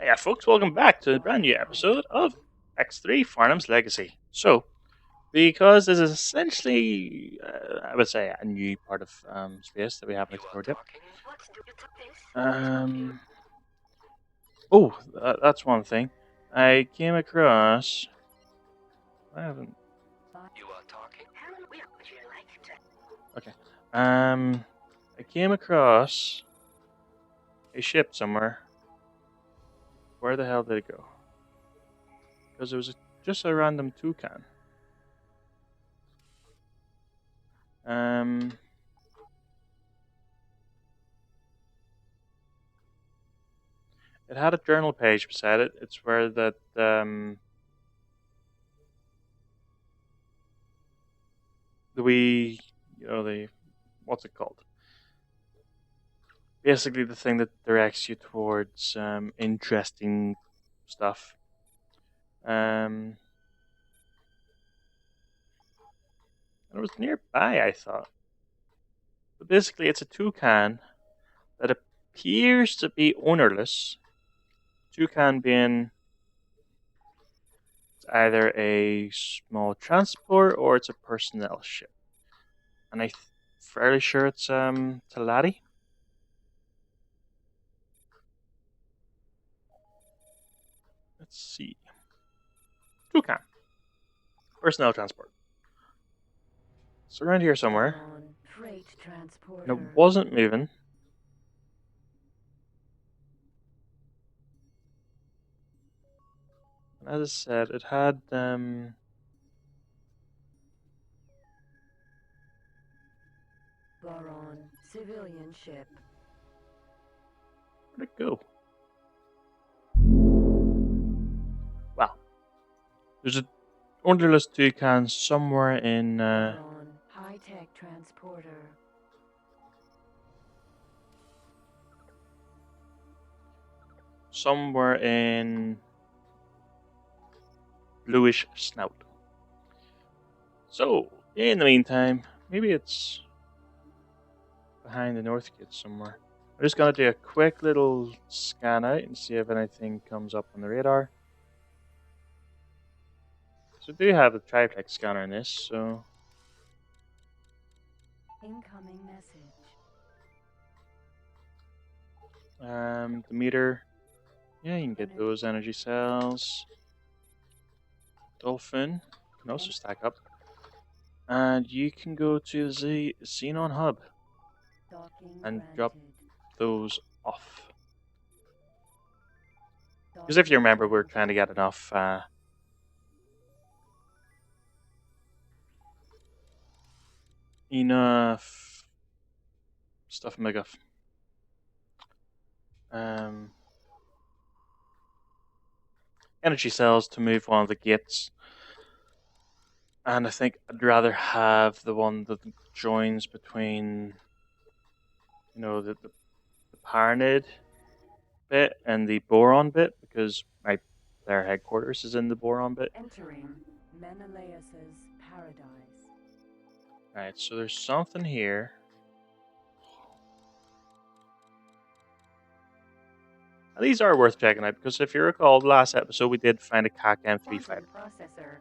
Hey, folks, welcome back to a brand new episode of X3 Farnham's Legacy. So, because this is essentially, I would say, a new part of space that we haven't explored yet. Um, that's one thing. I came across. I haven't. Okay. I came across a ship somewhere. Where the hell did it go? Because it was just a random toucan. Um. It had a journal page beside it. It's where that the what's it called? Basically, the thing that directs you towards interesting stuff. And it was nearby, I thought. But basically, it's a toucan that appears to be ownerless. Toucan being it's either a small transport or it's a personnel ship, and I'm fairly sure it's Talati. Let's see. Toucan. Personnel transport. It's around here somewhere. And it wasn't moving. And as I said, it had Boron civilian ship. where'd it go? Well, there's a ownerless toucan somewhere in Boron high-tech transporter. somewhere in bluish snout. So, in the meantime, maybe it's behind the north gate somewhere. I'm just gonna do a quick little scan out and see if anything comes up on the radar. So I do have a triplex scanner in this, so Incoming message. the meter. Yeah, you can get those energy cells. Dolphin can also stack up. And you can go to the Xenon hub and drop those off. Because if you remember, we're trying to get enough stuff in McGuff. Energy cells to move one of the gates. And I think I'd rather have the one that joins between, the Paranid bit and the Boron bit, because their headquarters is in the Boron bit. Entering Menelaus's paradise. Alright, so there's something here. And these are worth checking out, because if you recall, the last episode we did find a CAC M3 fighter. Processor.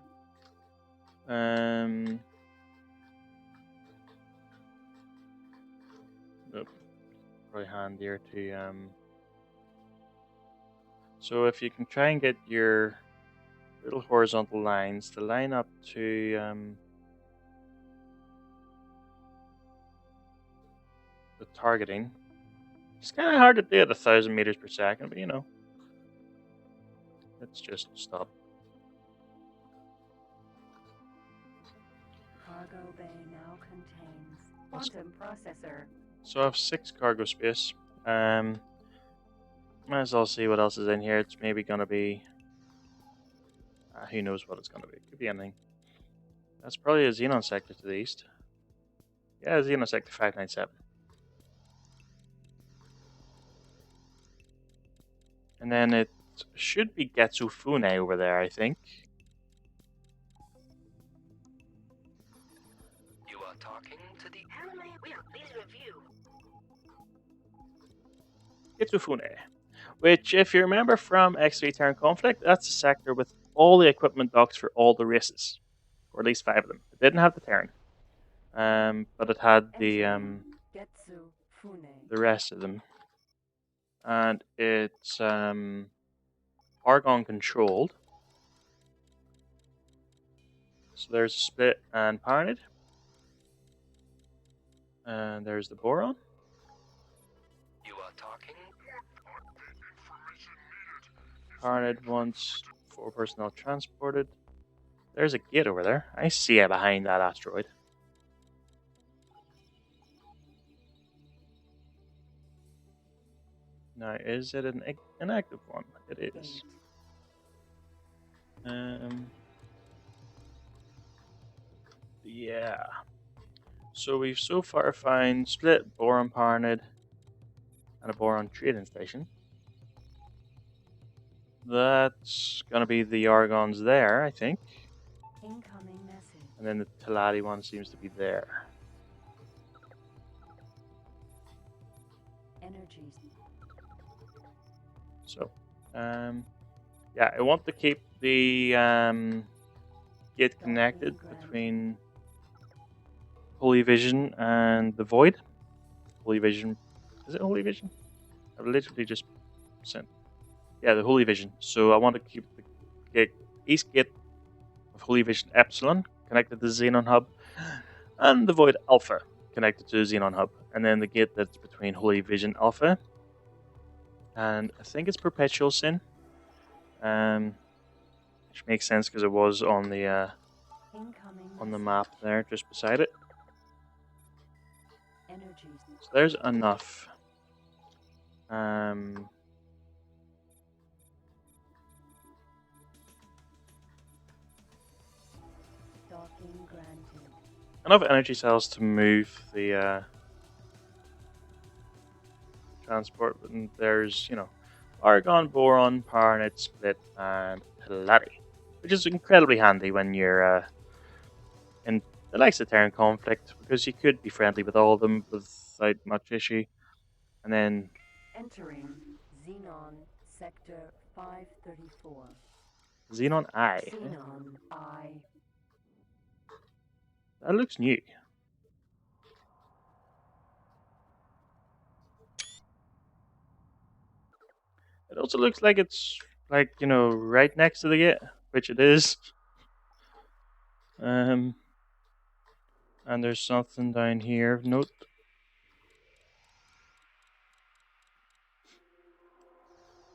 Probably handier to So if you can try and get your little horizontal lines to line up to the targeting. It's kind of hard to do at 1,000 meters per second, but let's just stop. Cargo bay now contains quantum processor. So I have 6 cargo space. Might as well see what else is in here. It's maybe gonna be who knows what it's gonna be. Could be anything. That's probably a Xenon sector to the east. Yeah, Xenon sector 597. And then it should be Getsufune over there, I think. You are talking to the Getsufune. Which, if you remember from X3 Terran Conflict, that's a sector with all the equipment docks for all the races, or at least 5 of them. It didn't have the Terran, but it had Entering Getsu Fune. the rest of them, and it's Argon controlled. So there's Split and Paranid, and there's the Boron. You are talking? Paranid wants 4 personnel transported. There's a gate over there. I see it behind that asteroid. Now, is it an active one? It is. Yeah. So we've so far found Split, Boron Paranid, and a Boron trading station. That's gonna be the Argons there, I think. Incoming message. And then the Teladi one seems to be there. Energies. So, yeah, I want to keep the gate connected between Holy Vision and the Void. Holy Vision, is it Holy Vision? I've literally just sent. Yeah, the Holy Vision. So I want to keep the East Gate of Holy Vision Epsilon connected to the Xenon Hub, and the Void Alpha connected to the Xenon Hub, and then the gate that's between Holy Vision Alpha and I think it's Perpetual Sin, which makes sense because it was on the map there, just beside it. Energies. So there's enough. Docking granted. Enough energy cells to move the transport, and there's, Argon, Boron, Paranid, Split, and Teladi, which is incredibly handy when you're in the likes of Terran Conflict, because you could be friendly with all of them without much issue. And then Entering Xenon Sector 534. Xenon I. Xenon I. That looks new. It also looks like it's right next to the gate, which it is. And there's something down here of note.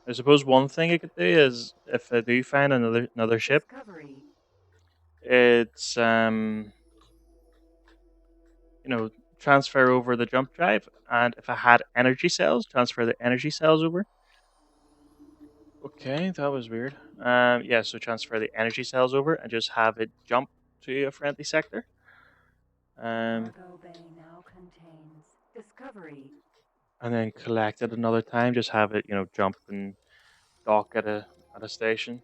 I suppose one thing I could do is, if I do find another ship, Discovery. it's transfer over the jump drive, and if I had energy cells, transfer the energy cells over. Okay, that was weird. Yeah, so transfer the energy cells over and just have it jump to a friendly sector. Cargo bay now contains Discovery. And then collect it another time. Just have it, jump and dock at a station.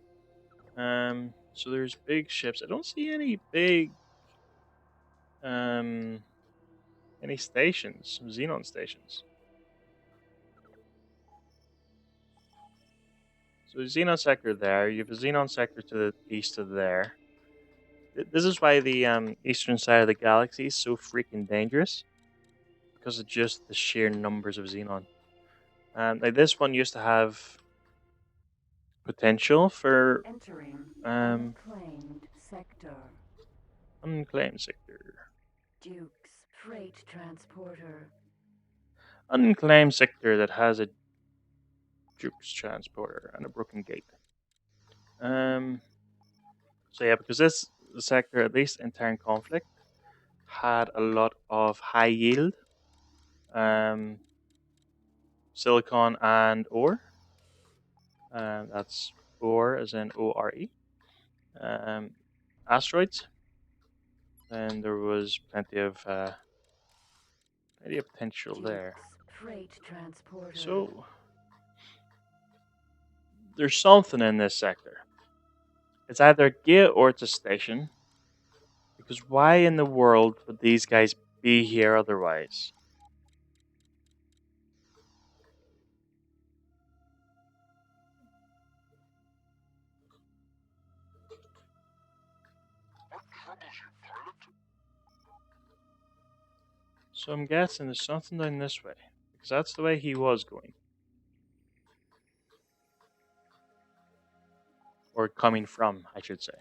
So there's big ships. I don't see any big any stations, Xenon stations. So Xenon sector there. You have a Xenon sector to the east of there. This is why the eastern side of the galaxy is so freaking dangerous, because of just the sheer numbers of Xenon. Like this one used to have potential for Entering unclaimed sector. unclaimed sector. Duke's freight transporter. Unclaimed sector that has a Duke's transporter and a broken gate. So yeah, because this sector, at least in Terran Conflict, had a lot of high yield silicon and ore. That's ore as in ORE. Asteroids. And there was plenty of potential there. Freight transporter. So there's something in this sector. It's either a gate or it's a station. Because why in the world would these guys be here otherwise? So I'm guessing there's something down this way, because that's the way he was going. Or coming from, I should say.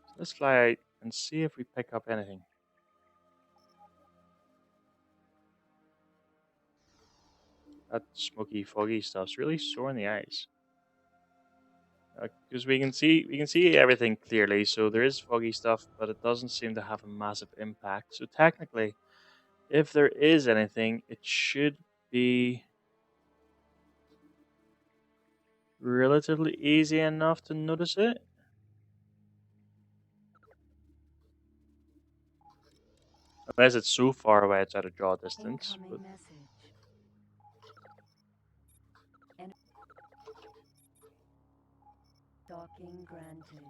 So let's fly out and see if we pick up anything. That smoky, foggy stuff's really sore in the eyes. Because we can see everything clearly, so there is foggy stuff, but it doesn't seem to have a massive impact. So technically, if there is anything, it should be relatively easy enough to notice it. Unless it's so far away it's out of draw distance. But Incoming message. Docking granted.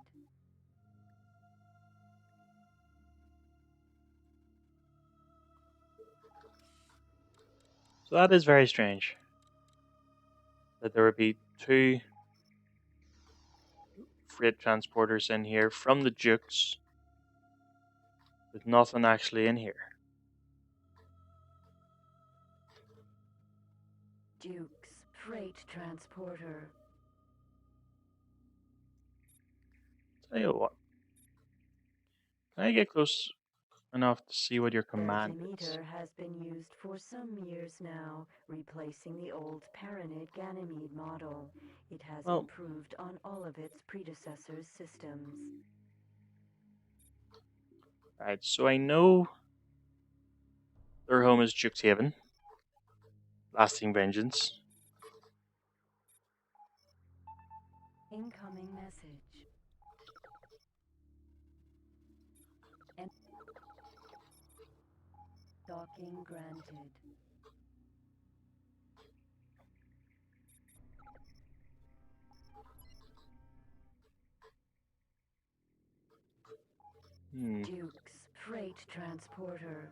so that is very strange. That there would be two freight transporters in here from the Dukes with nothing actually in here. Duke's freight transporter. Tell you what. Can I get close enough to see what your The command is? demeter has been used for some years now, replacing the old Paranid Ganymede model. It has Well, improved on all of its predecessors' systems. right, so I know their home is Duke's Haven. Lasting Vengeance. Incoming message. Docking granted. Duke's freight transporter.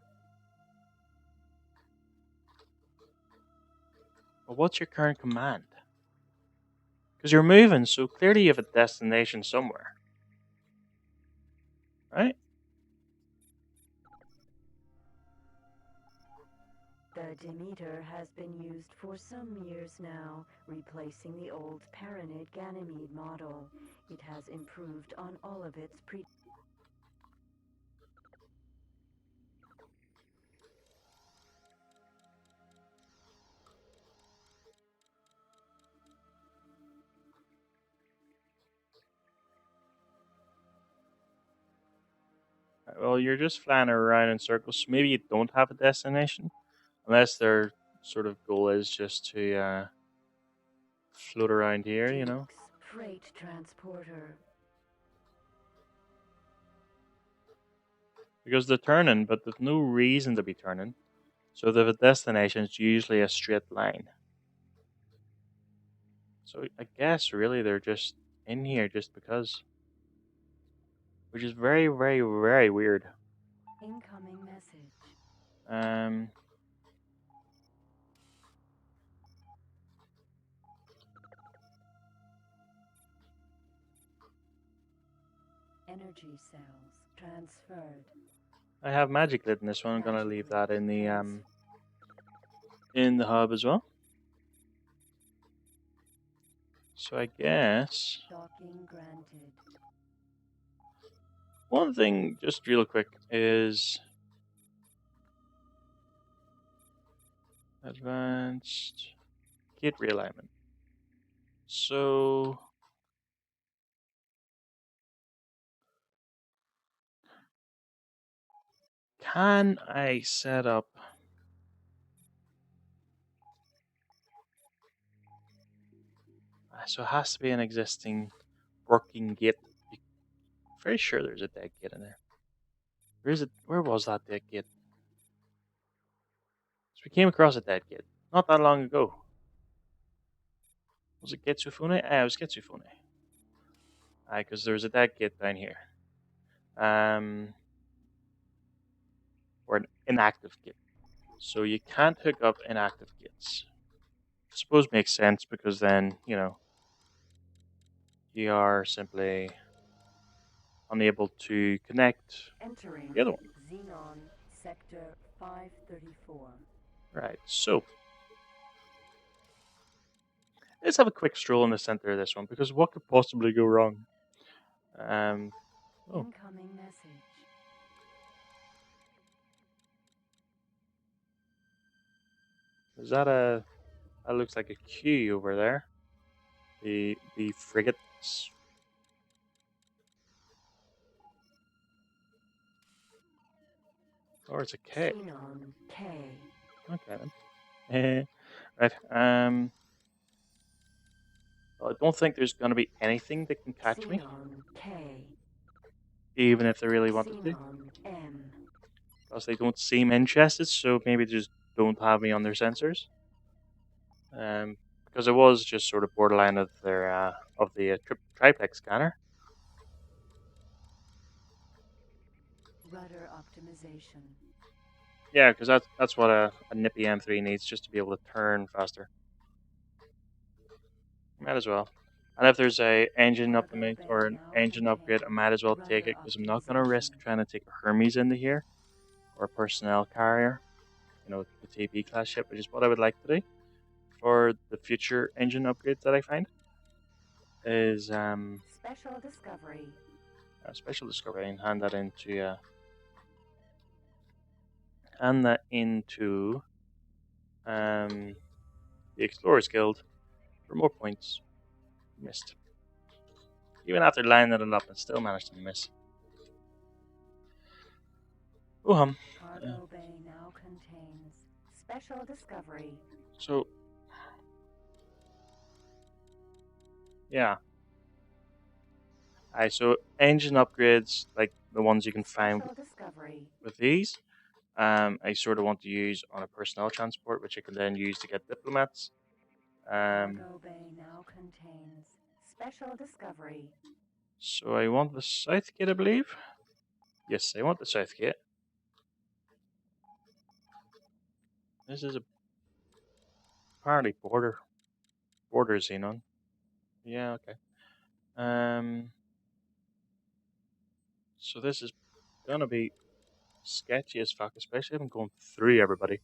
Well, what's your current command? Because you're moving, so clearly you have a destination somewhere. Right? The Demeter has been used for some years now, replacing the old Paranid Ganymede model. It has improved on all of its Well, you're just flying around in circles, so maybe you don't have a destination. Unless their sort of goal is just to float around here, you know? Duke's freight transporter. Because they're turning, but there's no reason to be turning. So if they have a destination, it's usually a straight line. So I guess really they're just in here just because. Which is very, very, very weird. Incoming message. Um, Energy cells transferred. I have magic lit in this one. I'm gonna leave that in the hub as well. So I guess Docking granted. one thing, just real quick, is advanced gate realignment. So can I set up? So it has to be an existing working gate. Very sure there's a dead gate in there. Where is it? Where was that dead gate? So we came across a dead gate not that long ago. Was it Getsufune? It was Getsufune. Because there's a dead gate down here. Or an inactive gate. So you can't hook up inactive gates. I suppose makes sense because then, you are simply unable to connect Entering the other one. Xenon sector 534. Right, so let's have a quick stroll in the center of this one, because what could possibly go wrong? Oh, Incoming message. is that a... That looks like a Q over there. The frigates. Or it's a K. Xenon K. Okay then. Right. Well, I don't think there's going to be anything that can catch me, Xenon K. even if they really wanted to. Xenon M. Because they don't seem interested, so maybe they just don't have me on their sensors. Because it was just sort of borderline of their triplex scanner. Rudder optimization. Yeah, because that's what a nippy M3 needs, just to be able to turn faster. Might as well. And if there's a engine update or an engine upgrade, I might as well take it, because I'm not going to risk trying to take a Hermes into here, or a personnel carrier, the TP class ship, which is what I would like to do for the future engine upgrades that I find. Is Special discovery. a special discovery, and hand that into the Explorers Guild for more points. Missed. Even after lining it up, I still managed to miss. Cargo bay now contains special discovery. So, yeah. So engine upgrades, like the ones you can find Special discovery. with these, I sort of want to use on a personnel transport, which I can then use to get diplomats. Cargo bay now contains special discovery. So I want the south gate, I believe. Yes, I want the south gate. This is apparently border Xenon. Yeah, okay. So this is gonna be sketchy as fuck, especially if I'm going through everybody.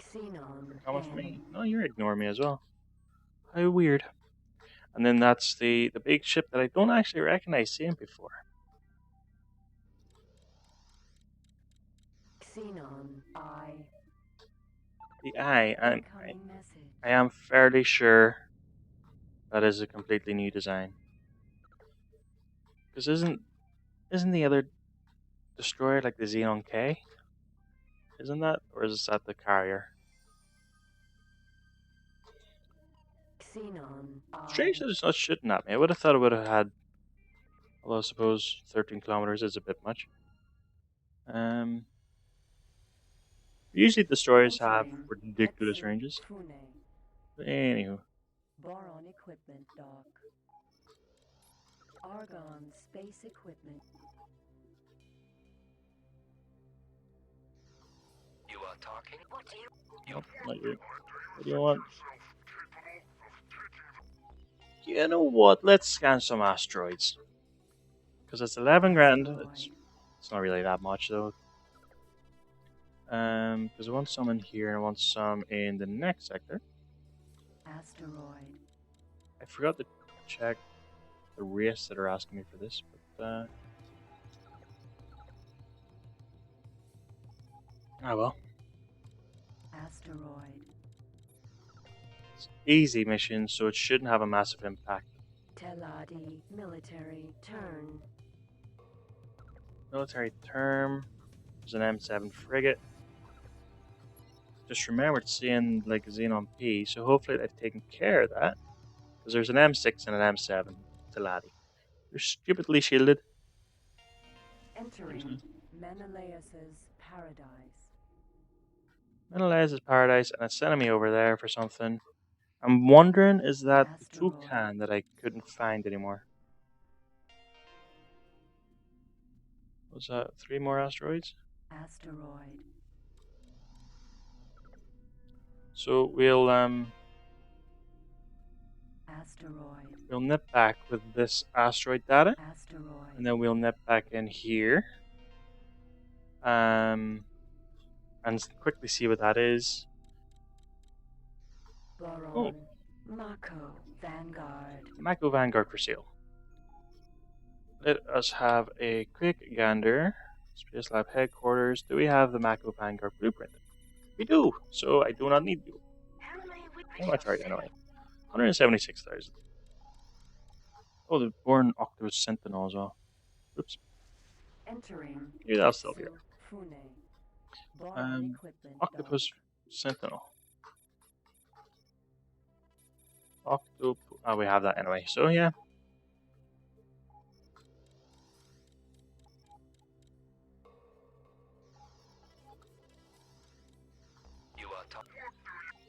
Xenon You're coming for M. me? No, you're ignoring me as well. How weird. And then that's the big ship that I don't actually recognize seeing before. Xenon I. The Eye. Incoming message. I am fairly sure that is a completely new design. Because isn't the other destroyer like the Xenon K? Isn't that? Or is that the carrier? Xenon I. Strange that it's not shooting at me. I would have thought it would have had... Although I suppose 13 kilometers is a bit much. Usually destroyers have ridiculous ranges. But anywho. Boron equipment dock. Argon space equipment. You are talking? What do you... Nope, not you. What do you want? You know what? Let's scan some asteroids. Because it's 11 grand. It's not really that much though. Because I want some in here and I want some in the next sector. Asteroid. I forgot to check the race that are asking me for this, but oh well. Asteroid. It's easy mission, so it shouldn't have a massive impact. Teladi military turn. Military term. There's an M7 frigate. Just remembered seeing like a Xenon P, so hopefully they've taken care of that. Because there's an M6 and an M7 Teladi. They're stupidly shielded. Entering Menelaus's paradise. Menelaus' paradise, and it's sending me over there for something. I'm wondering, is that the Asteroid. toucan that I couldn't find anymore? Was that 3 more asteroids? Asteroid. So we'll Asteroid. We'll nip back with this asteroid data, Asteroid. and then we'll nip back in here. And quickly see what that is. Boron. Oh. Mako. Vanguard. Mako Vanguard for sale. Let us have a quick gander. Space Lab headquarters. Do we have the Mako Vanguard blueprint? We do, so I do not need you. How much are you anyway? 176,000. Oh, the Born Octopus Sentinel as well. Oops. Entering. Maybe that'll still be there. Fune. Boron equipment Octopus Sentinel. Octopus. Oh, we have that anyway, so yeah. You are talking.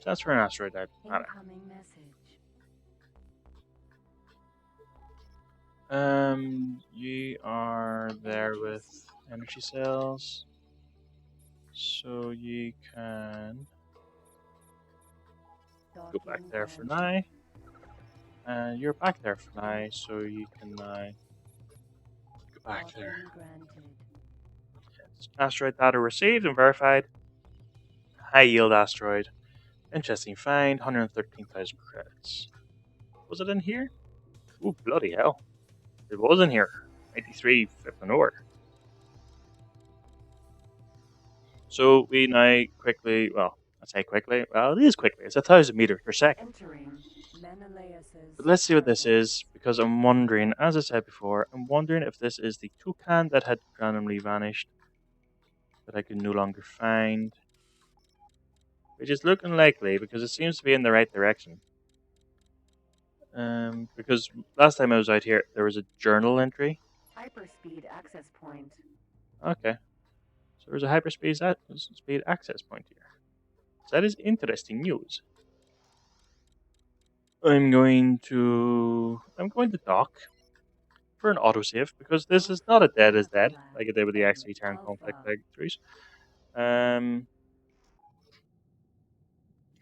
Transfer an asteroid type. Incoming message. You are there with energy cells, so you can go back there for now. And you're back there for now, so you can go back there. Asteroid data received and verified. High yield asteroid. Interesting find. 113,000 credits. Was it in here? Ooh, bloody hell! It was in here. 93 flipping over. So we now quickly, well, I say quickly, well, it is quickly. It's 1,000 meters per second. But let's see what this is, because I'm wondering, as I said before, I'm wondering if this is the toucan that had randomly vanished, that I can no longer find. Which is looking likely, because it seems to be in the right direction. Because last time I was out here, there was a journal entry. Hyperspeed access point. Okay. So there's a hyperspeed speed access point here. So that is interesting news. I'm going to dock for an autosave, because this is not a dead is dead, like I did with the XV turn conflict victories. I'm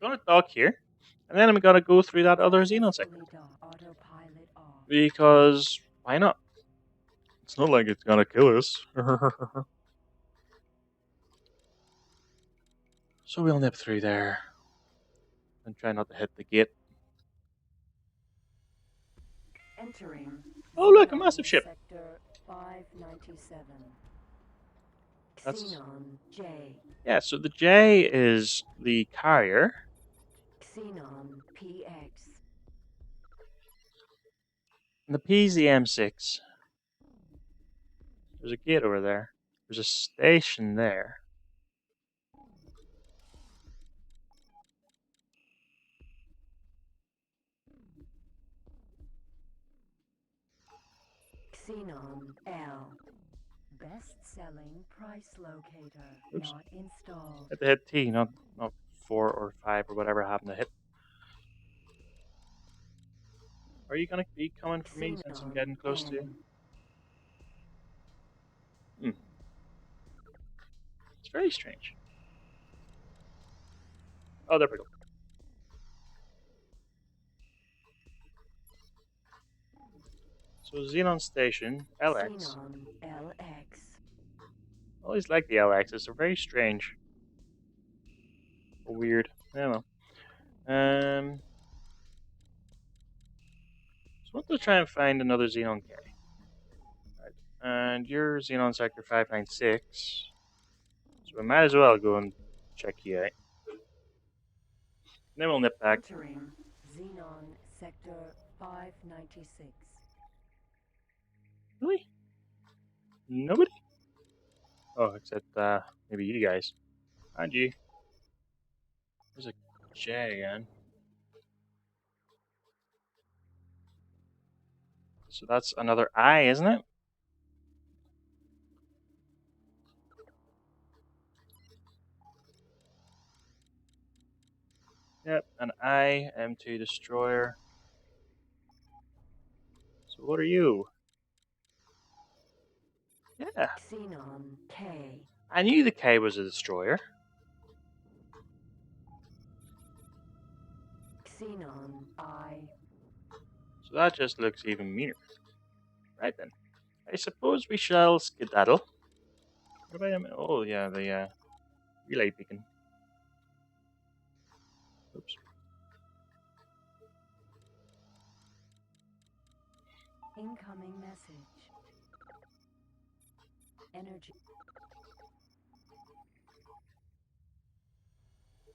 gonna dock here, and then I'm gonna go through that other Xenon sector. Because why not? It's not like it's gonna kill us. So we'll nip through there and try not to hit the gate. Entering. Oh look, a massive ship. Sector 597. That's Xenon J. Yeah, so the J is the carrier. Xenon PX. And the P is the M6. There's a gate over there. There's a station there. Xenon L. Best-selling price locator. Oops. Not installed. Hit the hit T, not 4 or 5 or whatever happened to hit. Are you gonna be coming for me since I'm getting close to you? It's very strange. Oh, there we go. So Xenon Station, LX. Xenon LX. I always like the LXs, they're very strange. Weird. I don't know. So I want to try and find another Xenon K. Right. And you're Xenon Sector 596. So we might as well go and check you out. Then we'll nip back. Entering Xenon Sector 596. Really? Nobody? Oh, except maybe you guys. And you. There's a J again. So that's another I, isn't it? Yep, an I, M2 destroyer. So what are you? Yeah. Xenon K. I knew the K was a destroyer. Xenon I. So So that just looks even meaner. Right then. I suppose we shall skedaddle. What about him? Oh yeah, the relay beacon. Oops. Incoming message. Energy.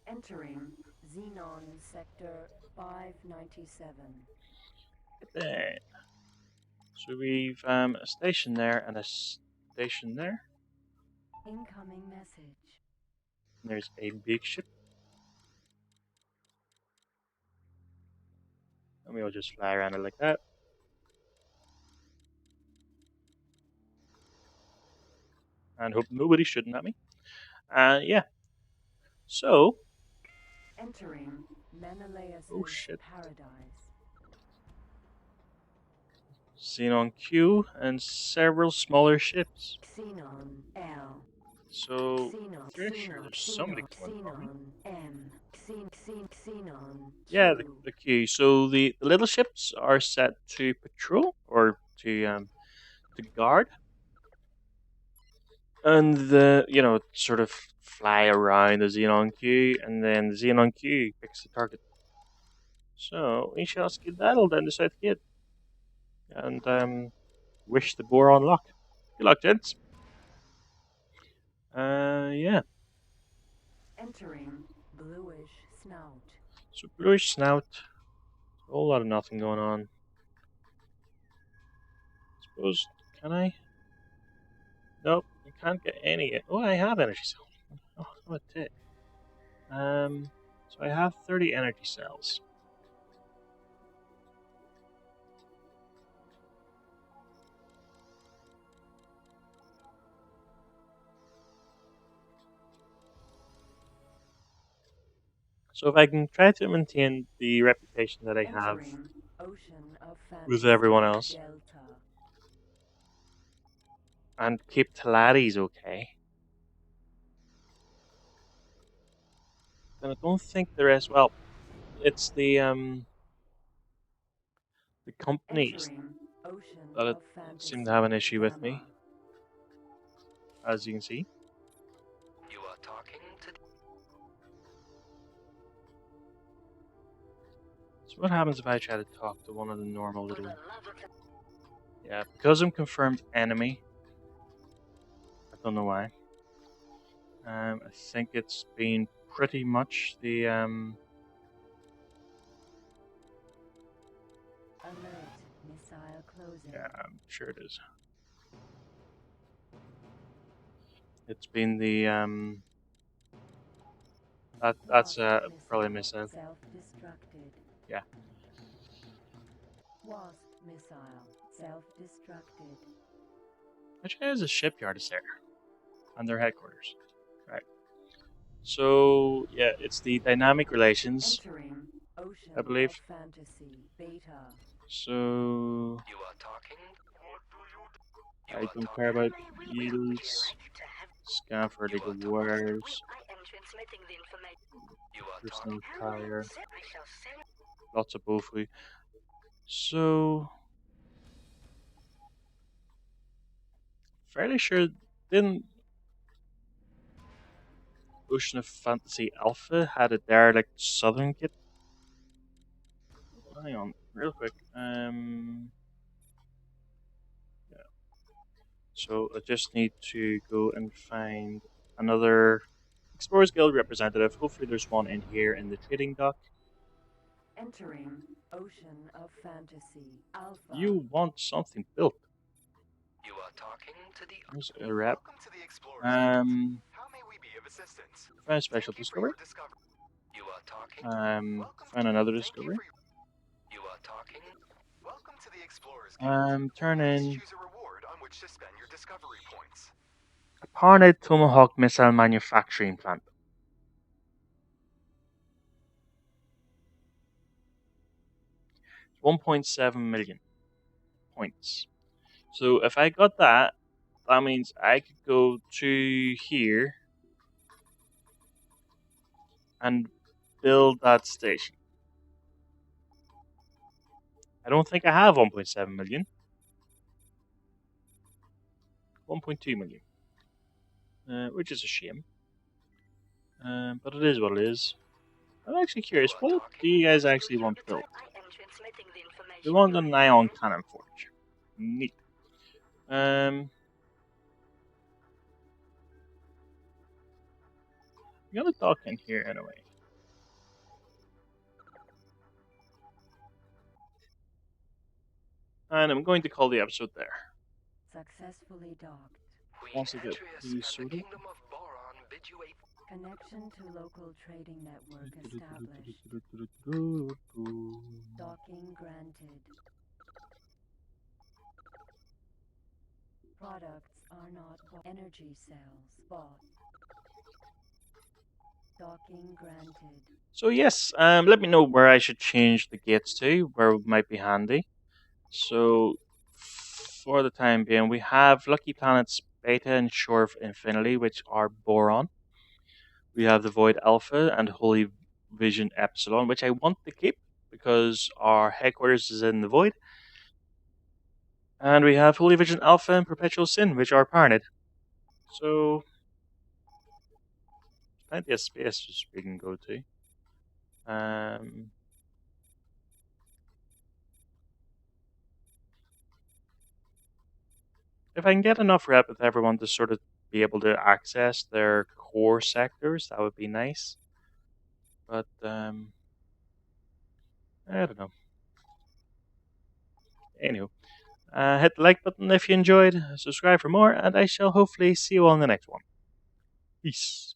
Entering Xenon sector 597. There. So we've a station there and a station there. Incoming message. And there's a big ship. And we'll just fly around it like that. And hope nobody's shooting at me. Yeah. So. Entering Menelaus' Oh shit. paradise. Xenon Q and several smaller ships. Xenon L. So. Xenon, Pretty sure there's somebody coming for me. Xenon M. Xenon Yeah, Q. the Q. So the little ships are set to patrol or to guard. And sort of fly around the Xenon Q, and then the Xenon Q picks the target. So we shall skedaddle down the south gate and wish the boron luck. Good luck, gents. Yeah. Entering bluish snout. So bluish snout. A whole lot of nothing going on. Suppose can I? Nope, I can't get any. Oh, I have energy cells. Oh, what it? So I have 30 energy cells. So if I can try to maintain the reputation that I have with everyone else, and keep Talades okay, then I don't think the rest. Well, it's the companies that seem to have an issue with me, as you can see. You are talking to So what happens if I try to talk to one of the normal little? Yeah, because I'm confirmed enemy. I don't know why. I think it's been pretty much the Alert, missile closing. Yeah, I'm sure it is. It's been the that's probably a missile. Self-destructed. Yeah. Wasp missile self-destructed. Actually, there's a shipyard is there, and their headquarters. Right. So yeah, it's the dynamic relations, Entering ocean I believe. of fantasy beta. So You are talking. I don't care about yields. Scan for illegal wares. You are Personal talking. tire. Lots of bofu. So fairly sure didn't Ocean of Fantasy Alpha had a derelict southern kit? Hang on, real quick. Yeah. So I just need to go and find another Explorers Guild representative. Hopefully, there's one in here in the trading dock. Entering ocean of fantasy alpha. You want something built? You are talking to the. There's a rep. Welcome to the Explorers Guild. How may we be of assistance? Find a special Thank you for discovery. your discovery. You are talking. Welcome Find to- another thank you discovery. for your- You are talking. Welcome to the Explorers Guild. Turn Please in choose a reward on which to spend your discovery points. a Parnid Tomahawk missile manufacturing plant. 1.7 million points. So if I got that, that means I could go to here and build that station. I don't think I have 1.7 million. 1.2 million. Which is a shame. But it is what it is. I'm actually curious, what do you guys actually want built? We want an ion cannon forge. Neat. I'm gonna dock in here anyway. And I'm going to call the episode there. Successfully docked. We Also good. Atreus Please, and the soda. Kingdom of Boron bid you a Connection to local trading network established. Docking granted. Products are not energy cells bought. Docking granted. So yes, let me know where I should change the gates to, where it might be handy. So for the time being, we have Lucky Planets Beta and Shore of Infinity, which are Boron. We have the Void Alpha and Holy Vision Epsilon, which I want to keep because our headquarters is in the Void. And we have Holy Vision Alpha and Perpetual Sin, which are Parnid. So plenty of space which we can go to. If I can get enough rep with everyone to sort of be able to access their core sectors, that would be nice. But I don't know. Anywho, hit the like button if you enjoyed, subscribe for more, and I shall hopefully see you all in the next one. Peace.